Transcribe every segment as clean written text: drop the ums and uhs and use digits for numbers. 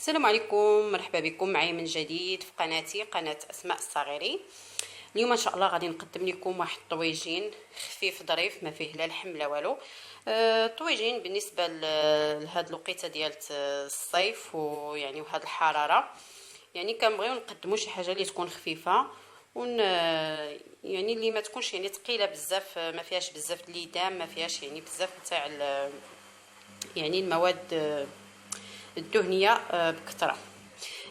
السلام عليكم، مرحبا بكم معي من جديد في قناتي قناة أسماء الصغيري. اليوم ان شاء الله غادي نقدم لكم واحد الطويجين خفيف ظريف ما فيه لا لحم لا والو. طويجين بالنسبه لهاد الوقيته ديال الصيف ويعني وهاد الحراره، يعني كنبغيو نقدموا شي حاجه اللي تكون خفيفه يعني اللي ما تكونش يعني ثقيله بزاف، ما فيهاش بزاف الليدام، ما فيهاش يعني بزاف تاع يعني المواد الدهنيه بكثره.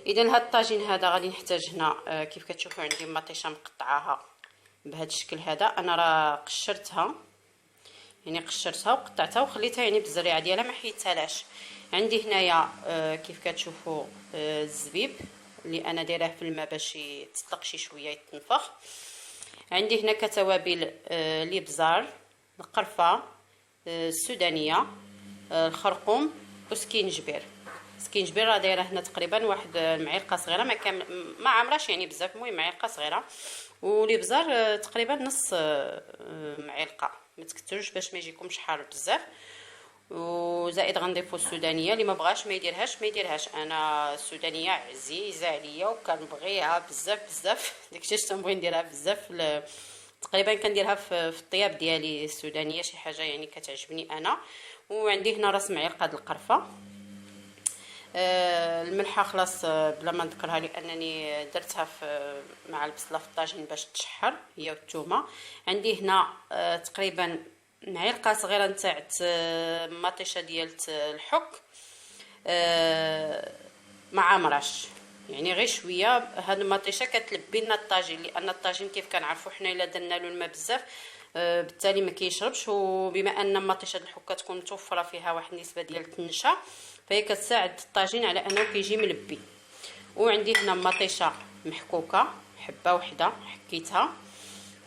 اذا هاد الطاجين هذا غادي نحتاج هنا كيف كتشوفوا عندي مطيشه مقطعاها بهذا الشكل هذا. انا راه قشرتها، يعني قشرتها وقطعتها وخليتها يعني بالزريعه ديالها ما حيدتهالاش. عندي هنايا كيف كتشوفوا الزبيب اللي انا دايراه في الماء باش يتطلق شي شويه يتنفخ. عندي هنا كتوابل الابزار، القرفه، السودانيه، الخرقوم وسكينجبير. سكينجبير راه دايره هنا تقريبا واحد المعلقه صغيره، ما عامراش يعني بزاف، المهم معلقه صغيره. والابزار تقريبا نص معلقه، ما تكثروش باش ما يجيكمش حار بزاف. وزائد غنضيفوا السودانيه، اللي ما بغاش ما يديرهاش. انا السودانيه عزيزه عليا وكنبغيها بزاف بزاف، داكشي علاش تنبغي نديرها بزاف. تقريبا كنديرها في الطياب ديالي السودانيه، شي حاجه يعني كتعجبني انا. وعندي هنا راس معلقه د القرفه. الملحه خلاص بلا ما نذكرها لانني درتها مع البصله في الطاجين باش تشحر، هي والثومه. عندي هنا تقريبا معلقه صغيره نتاع مطيشه ديال الحك، ما عامراش، يعني غير شويه. هاد المطيشه كتلبي لنا الطاجين، لان الطاجين كيف كنعرفوا حنا الا درنا له الماء بزاف بالتالي ما كيشربش. وبما ان مطيشه الحك كتكون متوفره فيها واحد النسبه ديال التنشا، فهي كتساعد الطاجين على انه كيجي ملبي. وعندي هنا مطيشه محكوكه حبه وحده حكيتها.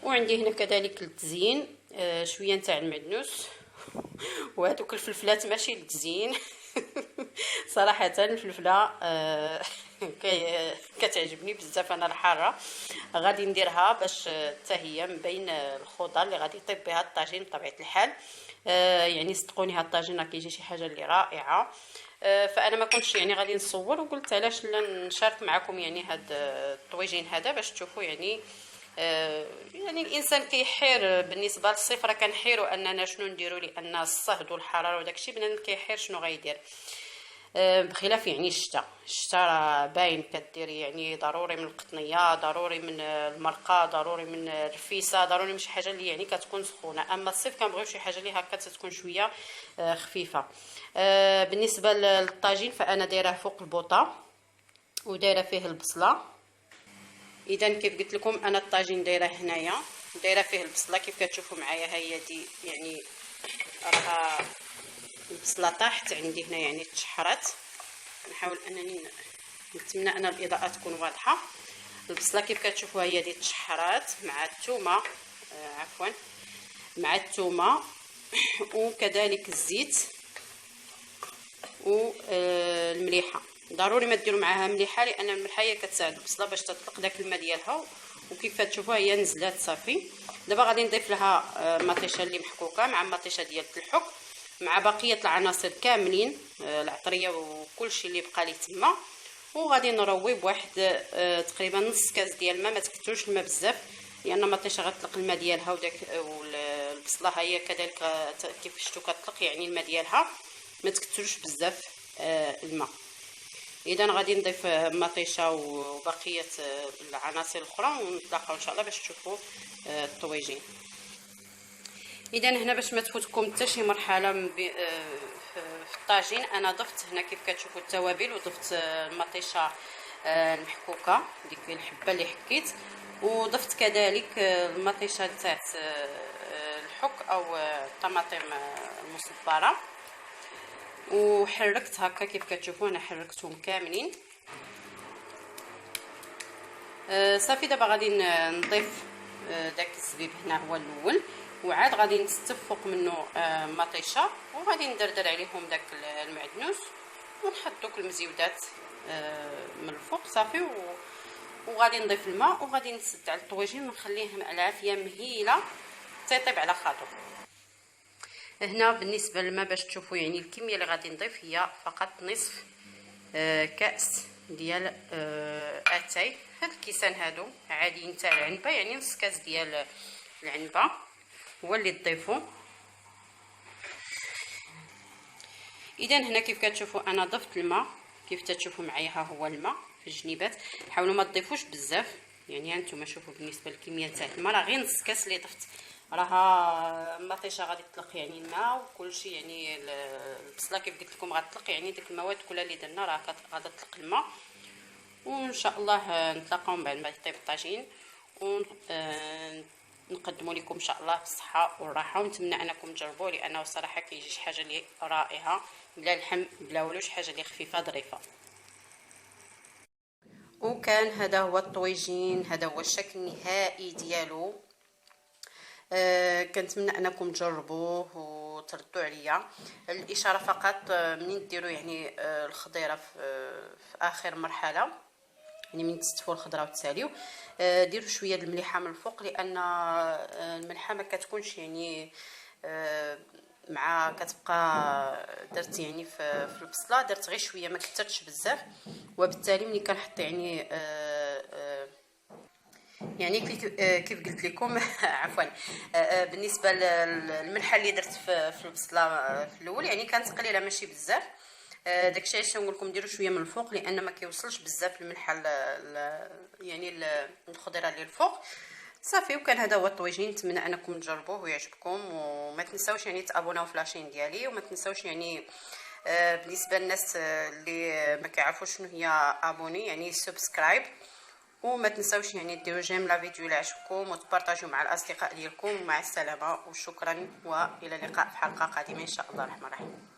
وعندي هنا كذلك للتزيين شويه نتاع المعدنوس وهذوك الفلفلات ماشي للتزيين صراحه الفلفله كتعجبني بزاف انا الحاره، غادي نديرها باش حتى هي من بين الخضر اللي غادي يطيب بها الطاجين بطبيعه الحال. يعني صدقوني هاد الطاجين راه كيجي شي حاجه اللي رائعه. فانا ما كنتش يعني غادي نصور، وقلت علاش لا نشارك معكم يعني هاد الطويجين هذا باش تشوفوا يعني الانسان كيحير بالنسبه للصيف، راه كنحيروا اننا شنو نديروا لان الصهد والحراره وداكشي بنادم كيحير شنو غيدير. بخلاف يعني الشتاء راه باين كدير يعني ضروري من القطنيه، ضروري من المرقه، ضروري من الرفيسه، ضروري من شي حاجه اللي يعني كتكون سخونه. اما الصيف كنبغيو شي حاجه اللي هكا تكون شويه خفيفه. بالنسبه للطاجين فانا دايره فوق البوطه ودايره فيه البصله. اذا كيف قلت لكم انا الطاجين دايره هنايا، دايره فيه البصله كيف كتشوفوا معايا، هي دي يعني راها البصله طاحت عندي هنا يعني تشحرات. نحاول انني نتمنى ان الاضاءه تكون واضحه. البصله كيف كتشوفوا هي دي تشحرات مع الثومه، عفوا مع الثومه وكذلك الزيت والمليحه. ضروري ما ديروا معاها مليحه لان الملحه هي كتساعد البصله باش تطلق داك الماء ديالها. وكيف كتشوفوا هي نزلات صافي. دابا غادي نضيف لها مطيشه اللي محكوكه مع مطيشه ديال الحك مع بقيه العناصر كاملين، العطريه وكلشي اللي بقى لي تما. وغادي نروي بواحد تقريبا نص كاس ديال الماء، ما تكثروش الماء بزاف لان مطيشه غتطلق الماء ديالها وداك والبصله هي كذلك كيف شفتوا كتطلق يعني الماء ديالها، ما تكثروش بزاف الماء. اذا غادي نضيف مطيشه وبقيه العناصر الاخرى ونتلاقاو ان شاء الله باش تشوفوا الطويجين. اذا هنا باش ما تفوتكم حتى شي مرحله في الطاجين، انا ضفت هنا كيف كتشوفوا التوابل وضفت المطيشه المحكوكه ديك الحبه اللي حكيت، وضفت كذلك المطيشه تاع الحك او الطماطم المصبره، وحركت هكا كيف كتشوفوا انا حركتهم كاملين. صافي دابا غادي نضيف داك الزبيب هنا هو الاول، وعاد غادي نستف فوق منه مطيشه، وغادي ندردر عليهم داك المعدنوس ونحط دوك المزيودات من الفوق صافي. وغادي نضيف الماء وغادي نسد على الطويجين ونخليه على عافيه مهيله تيطيب على خاطر. هنا بالنسبه للماء باش تشوفوا يعني الكميه اللي غادي نضيف هي فقط نصف كاس ديال اتاي. هاد الكيسان هادو عاديين تاع العنبه، يعني نص كاس ديال العنبه هو اللي تضيفوا. اذا هنا كيف كتشوفوا انا ضفت الماء، كيف تشوفوا معايا ها هو الماء في الجنيبات. حاولوا ما تضيفوش بزاف، يعني هانتوما شوفوا بالنسبه للكميه تاع الماء راه غير نص كاس اللي ضفت، راها المطيشه غادي تطلق يعني الماء وكلشي، يعني البصله كيف قلت لكم غتطلق، يعني ديك المواد كلها اللي درنا راه غادا تطلق الماء. وان شاء الله نتلاقاو من بعد ما يطيب الطاجين نقدموا لكم ان شاء الله بالصحه والراحه، ونتمنى انكم تجربوه لانه صراحه كيجي شي حاجه اللي رائعه بلا لحم بلا والو، شي حاجه اللي خفيفه ظريفه. وكان هذا هو الطويجين، هذا هو الشكل النهائي ديالو. كنتمنى انكم تجربوه وتردوا عليا. الاشاره فقط منين ديروا يعني الخضيره في اخر مرحله، يعني من تستفوا الخضره وتساليو، ديروا شويه المليحه من الفوق، لان الملحه ما كتكونش يعني مع كتبقى درت يعني في البصله درت غير شويه ما كثرتش بزاف، وبالتالي ملي كنحط يعني كيف قلت لكم عفوا بالنسبه للملحه اللي درت في البصله في الاول يعني كانت قليله ماشي بزاف. داكشي علاش نقول لكم ديروا شويه من الفوق، لان ما كيوصلش بزاف الملحه يعني الخضره اللي الفوق صافي. وكان هذا هو الطويجين، نتمنى انكم تجربوه ويعجبكم، وما تنساوش يعني تابوناو في لاشين ديالي، وما تنساوش يعني بالنسبه للناس اللي ما كيعرفوش شنو هي ابوني يعني سبسكرايب، وما تنساوش يعني ديروا جيم لا فيديو اللي عجبكم وتبارطاجيو مع الاصدقاء ديالكم. ومع السلامه وشكرا، والى اللقاء في حلقه قادمه ان شاء الله الرحمن الرحيم.